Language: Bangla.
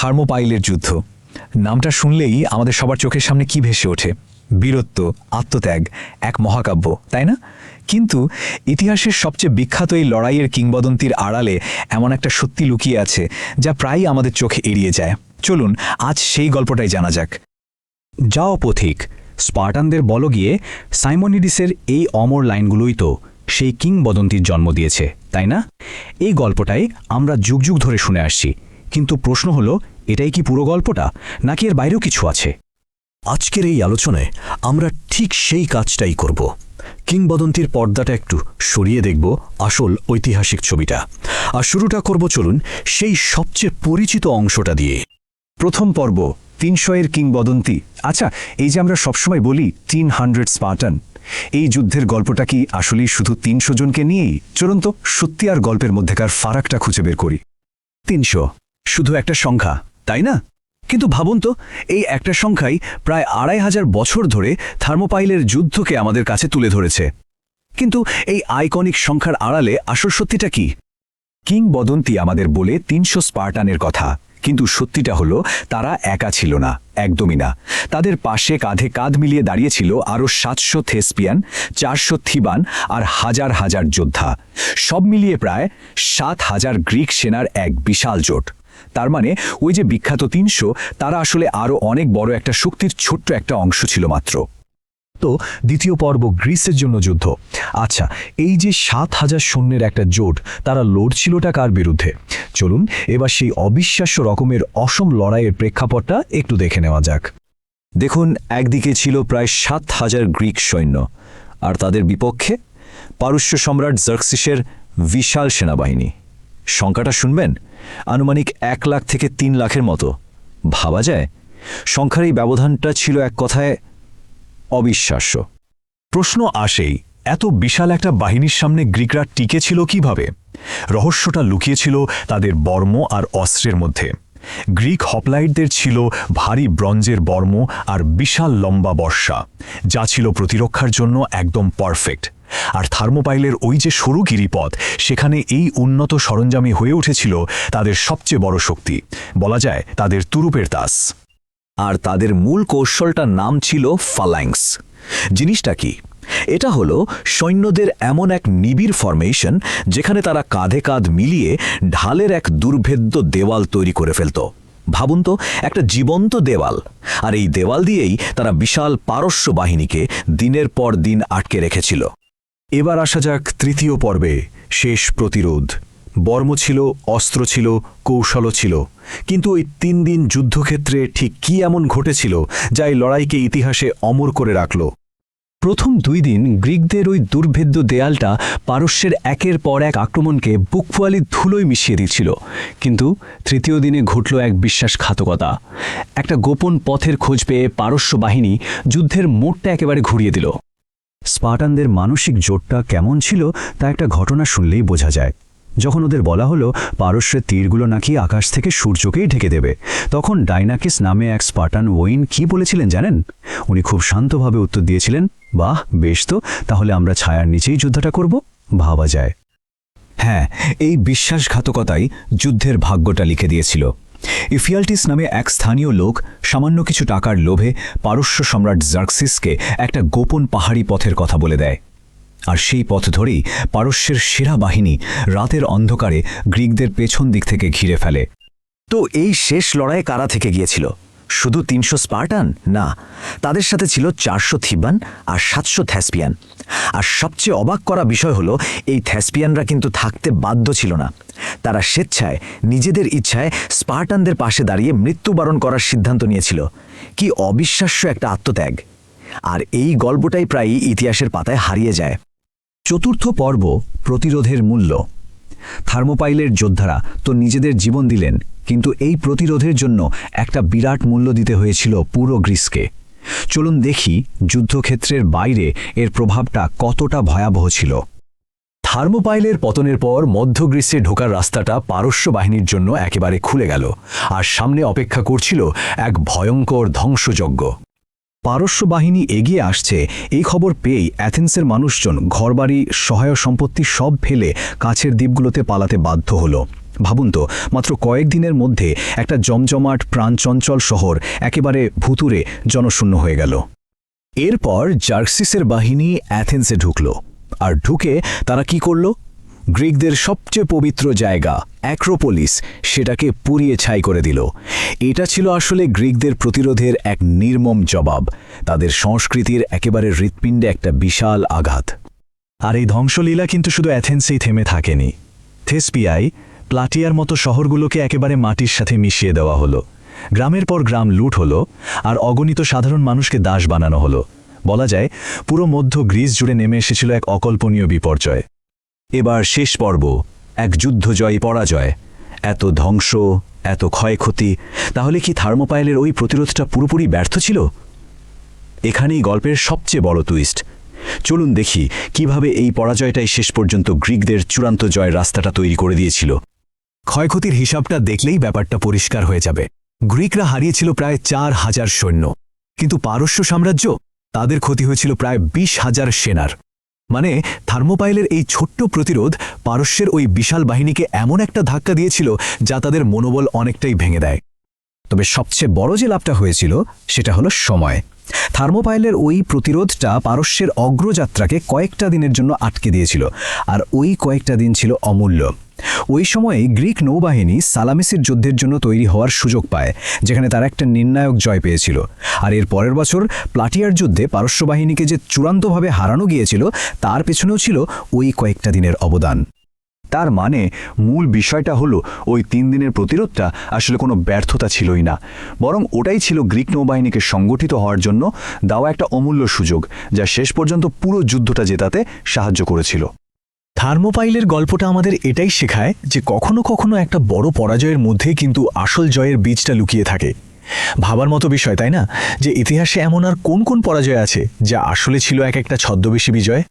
থার্মোপাইলের যুদ্ধ নামটা শুনলেই আমাদের সবার চোখের সামনে কি ভেসে ওঠে? বীরত্ব, আত্মত্যাগ, এক মহাকাব্য, তাই না? কিন্তু ইতিহাসের সবচেয়ে বিখ্যাত এই লড়াইয়ের কিংবদন্তির আড়ালে এমন একটা সত্যি লুকিয়ে আছে যা প্রায়ই আমাদের চোখে এড়িয়ে যায়। চলুন আজ সেই গল্পটাই জানা যাক। যাও পথিক, স্পার্টানদের বলো গিয়ে সাইমনিডিসের এই অমর লাইনগুলোই তো সেই কিংবদন্তির জন্ম দিয়েছে, তাই না? এই গল্পটাই আমরা যুগ যুগ ধরে শুনে আসছি, কিন্তু প্রশ্ন হলো, এটাই কি পুরো গল্পটা, নাকি এর বাইরেও কিছু আছে? আজকের এই আলোচনায় আমরা ঠিক সেই কাজটাই করব। কিংবদন্তির পর্দাটা একটু সরিয়ে দেখব আসল ঐতিহাসিক ছবিটা। আর শুরুটা করব চলুন সেই সবচেয়ে পরিচিত অংশটা দিয়ে। প্রথম পর্ব, 300 কিংবদন্তি। আচ্ছা, এই যে আমরা সবসময় বলি 300 স্পার্টান, এই যুদ্ধের গল্পটা কি আসলেই শুধু 300 জনকে নিয়েই? চলুন তো সত্যি আর গল্পের মধ্যেকার ফারাকটা খুঁজে বের করি। 300 শুধু একটা সংখ্যা, তাই না? কিন্তু ভাবুন তো, এই একটা সংখ্যাই প্রায় 2500 বছর ধরে থার্মোপাইলের যুদ্ধকে আমাদের কাছে তুলে ধরেছে। কিন্তু এই আইকনিক সংখ্যার আড়ালে আসল সত্যিটা কি? কিংবদন্তি আমাদের বলে 300 স্পার্টানের কথা, কিন্তু সত্যিটা হলো তারা একা ছিল না, একদমই না। তাদের পাশে কাঁধে কাঁধ মিলিয়ে দাঁড়িয়েছিল আরও 700 থেসপিয়ান, 400 থিবান আর হাজার হাজার যোদ্ধা, সব মিলিয়ে প্রায় 7000 গ্রিক সেনার এক বিশাল জোট। তার মানে ওই যে বিখ্যাত 300, তারা আসলে আরও অনেক বড় একটা শক্তির ছোট্ট একটা অংশ ছিল মাত্র। তো দ্বিতীয় পর্ব, গ্রিসের জন্য যুদ্ধ। আচ্ছা, এই যে 7000 সৈন্যের একটা জোট, তারা লড়ছিলটা কার বিরুদ্ধে? চলুন এবার সেই অবিশ্বাস্য রকমের অসম লড়াইয়ের প্রেক্ষাপটটা একটু দেখে নেওয়া যাক। দেখুন, একদিকে ছিল প্রায় 7000 গ্রিক সৈন্য, আর তাদের বিপক্ষে পারস্য সম্রাট জার্ক্সিসের বিশাল সেনাবাহিনী। সংখ্যাটা শুনবেন, আনুমানিক 1 লাখ থেকে 3 লাখের মতো। ভাবা যায়, সংখ্যার এই ব্যবধানটা ছিল এক কথায় অবিশ্বাস্য। প্রশ্ন আসেই, এত বিশাল একটা বাহিনীর সামনে গ্রিকরা টিকে ছিল কিভাবে? রহস্যটা লুকিয়েছিল তাদের বর্ম আর অস্ত্রের মধ্যে। গ্রিক হপলাইটদের ছিল ভারী ব্রঞ্জের বর্ম আর বিশাল লম্বা বর্ষা, যা ছিল প্রতিরক্ষার জন্য একদম পারফেক্ট। আর থার্মোপাইলের ওই যে সরু গিরিপথ, সেখানে এই উন্নত সরঞ্জামই হয়ে উঠেছিল তাদের সবচেয়ে বড় শক্তি, বলা যায় তাদের তুরুপের তাস। আর তাদের মূল কৌশলটার নাম ছিল ফালাংস। জিনিসটা কি? এটা হলো সৈন্যদের এমন এক নিবিড় ফরমেশন যেখানে তারা কাঁধে কাঁধ মিলিয়ে ঢালের এক দুর্ভেদ্য দেওয়াল তৈরি করে ফেলত। ভাবুন তো, একটা জীবন্ত দেওয়াল। আর এই দেওয়াল দিয়েই তারা বিশাল পারস্য বাহিনীকে দিনের পর দিন আটকে রেখেছিল। এবার আসা যাক তৃতীয় পর্বে, শেষ প্রতিরোধ। বর্ম ছিল, অস্ত্র ছিল, কৌশলও ছিল, কিন্তু ওই 3 দিন যুদ্ধক্ষেত্রে ঠিক কি এমন ঘটেছিল যা এই লড়াইকে ইতিহাসে অমর করে রাখল? প্রথম 2 দিন গ্রিকদের ওই দুর্ভেদ্য দেয়ালটা পারস্যের একের পর এক আক্রমণকে বুকফুয়ালির ধুলোয় মিশিয়ে দিচ্ছিল। কিন্তু তৃতীয় দিনে ঘটল এক বিশ্বাসঘাতকতা। একটা গোপন পথের খোঁজ পেয়ে পারস্য বাহিনী যুদ্ধের মোড়টা একেবারে ঘুরিয়ে দিল। স্পার্টানদের মানসিক জোরটা কেমন ছিল তা একটা ঘটনা শুনলেই বোঝা যায়। যখন ওদের বলা হলো পারস্যের তীরগুলো নাকি আকাশ থেকে সূর্যকেই ঢেকে দেবে, তখন ডাইনাকিস নামে এক স্পার্টান ওয়েইন কি বলেছিলেন জানেন? উনি খুব শান্তভাবে উত্তর দিয়েছিলেন, বাহ, বেশ তো, তাহলে আমরা ছায়ার নিচেই যুদ্ধটা করব। ভাবা যায়। হ্যাঁ, এই বিশ্বাসঘাতকতাই যুদ্ধের ভাগ্যটা লিখে দিয়েছিল। ইফিয়ালটিস নামে এক স্থানীয় লোক সামান্য কিছু টাকার লোভে পারস্য সম্রাট জার্ক্সিসকে একটা গোপন পাহাড়ি পথের কথা বলে দেয়। আর সেই পথ ধরেই পারস্যের সেরা বাহিনী রাতের অন্ধকারে গ্রিকদের পেছন দিক থেকে ঘিরে ফেলে। তো এই শেষ লড়াইয়ে কারা থেকে গিয়েছিল? শুধু 300 স্পার্টান না, তাদের সাথে ছিল 400 থিবান আর 700 থ্যাসপিয়ান। আর সবচেয়ে অবাক করা বিষয় হলো, এই থ্যাসপিয়ানরা কিন্তু থাকতে বাধ্য ছিল না। তারা স্বেচ্ছায়, নিজেদের ইচ্ছায় স্পার্টানদের পাশে দাঁড়িয়ে মৃত্যুবরণ করার সিদ্ধান্ত নিয়েছিল। কি অবিশ্বাস্য একটা আত্মত্যাগ! আর এই গল্পটাই প্রায়ই ইতিহাসের পাতায় হারিয়ে যায়। চতুর্থ পর্ব, প্রতিরোধের মূল্য। থার্মোপাইলের যোদ্ধারা তো নিজেদের জীবন দিলেন, কিন্তু এই প্রতিরোধের জন্য একটা বিরাট মূল্য দিতে হয়েছিল পুরো গ্রিসকে। চলুন দেখি যুদ্ধক্ষেত্রের বাইরে এর প্রভাবটা কতটা ভয়াবহ ছিল। থার্মোপাইলের পতনের পর মধ্য গ্রিসে ঢোকার রাস্তাটা পারস্য বাহিনীর জন্য একেবারে খুলে গেল, আর সামনে অপেক্ষা করছিল এক ভয়ঙ্কর ধ্বংসযজ্ঞ। পারস্য বাহিনী এগিয়ে আসছে এই খবর পেয়েই অ্যাথেন্সের মানুষজন ঘরবাড়ি, সহায় সম্পত্তি সব ফেলে কাছের দ্বীপগুলোতে পালাতে বাধ্য হল। ভাবুন তো, মাত্র কয়েকদিনের মধ্যে একটা জমজমাট প্রাণচঞ্চল শহর একেবারে ভুতুরে জনশূন্য হয়ে গেল। এরপর জার্সিসের বাহিনী অ্যাথেন্সে ঢুকল, আর ঢুকে তারা কি করল? গ্রিকদের সবচেয়ে পবিত্র জায়গা অ্যাক্রোপোলিস সেটাকে পুড়িয়ে ছাই করে দিল। এটা ছিল আসলে গ্রিকদের প্রতিরোধের এক নির্মম জবাব, তাদের সংস্কৃতির একেবারে হৃৎপিণ্ডে একটা বিশাল আঘাত। আর এই ধ্বংসলীলা কিন্তু শুধু অ্যাথেন্সেই থেমে থাকেনি। থেসপিয়ায়, প্লাটিয়ার মতো শহরগুলোকে একেবারে মাটির সাথে মিশিয়ে দেওয়া হলো। গ্রামের পর গ্রাম লুট হলো, আর অগণিত সাধারণ মানুষকে দাস বানানো হলো। বলা যায় পুরো মধ্য গ্রিস জুড়ে নেমে এসেছিল এক অকল্পনীয় বিপর্যয়। এবার শেষ পর্ব, এক যুদ্ধজয়ী পরাজয়। এত ধ্বংস, এত ক্ষয়ক্ষতি, তাহলে কি থার্মোপাইলের ওই প্রতিরোধটা পুরোপুরি ব্যর্থ ছিল? এখানেই গল্পের সবচেয়ে বড় টুইস্ট। চলুন দেখি কিভাবে এই পরাজয়টাই শেষ পর্যন্ত গ্রিকদের চূড়ান্ত জয়ের রাস্তাটা তৈরি করে দিয়েছিল। ক্ষয়ক্ষতির হিসাবটা দেখলেই ব্যাপারটা পরিষ্কার হয়ে যাবে। গ্রিকরা হারিয়েছিল প্রায় 4,000 সৈন্য, কিন্তু পারস্য সাম্রাজ্য, তাদের ক্ষতি হয়েছিল প্রায় 20,000 সেনার। মানে থার্মোপাইলের এই ছোট্ট প্রতিরোধ পারস্যের ওই বিশাল বাহিনীকে এমন একটা ধাক্কা দিয়েছিল যা তাদের মনোবল অনেকটাই ভেঙে দেয়। তবে সবচেয়ে বড় যে লাভটা হয়েছিল সেটা হলো সময়। থার্মোপাইলের ওই প্রতিরোধটা পারস্যের অগ্রযাত্রাকে কয়েকটা দিনের জন্য আটকে দিয়েছিল, আর ওই কয়েকটা দিন ছিল অমূল্য। ওই সময়ে গ্রিক নৌবাহিনী সালামিসের যুদ্ধের জন্য তৈরি হওয়ার সুযোগ পায়, যেখানে তারা একটা নির্ণায়ক জয় পেয়েছিল। আর এর পরের বছর প্লাটিয়ার যুদ্ধে পারস্য বাহিনীকে যে চূড়ান্তভাবে হারানো গিয়েছিল, তার পেছনেও ছিল ওই কয়েকটা দিনের অবদান। তার মানে মূল বিষয়টা হলো ওই 3 দিনের প্রতিরোধটা আসলে কোনো ব্যর্থতা ছিলই না, বরং ওটাই ছিল গ্রিক নৌবাহিনীকে সংগঠিত হওয়ার জন্য দেওয়া একটা অমূল্য সুযোগ, যা শেষ পর্যন্ত পুরো যুদ্ধটা জেতাতে সাহায্য করেছিল। থার্মোপাইলের গল্পটা আমাদের এটাই শেখায় যে কখনো কখনো একটা বড় পরাজয়ের মধ্যেই কিন্তু আসল জয়ের বীজটা লুকিয়ে থাকে। ভাবার মতো বিষয়, তাই না? যে ইতিহাসে এমন আর কোন কোন পরাজয় আছে যা আসলে ছিল এক একটা ছদ্মবেশী বিজয়।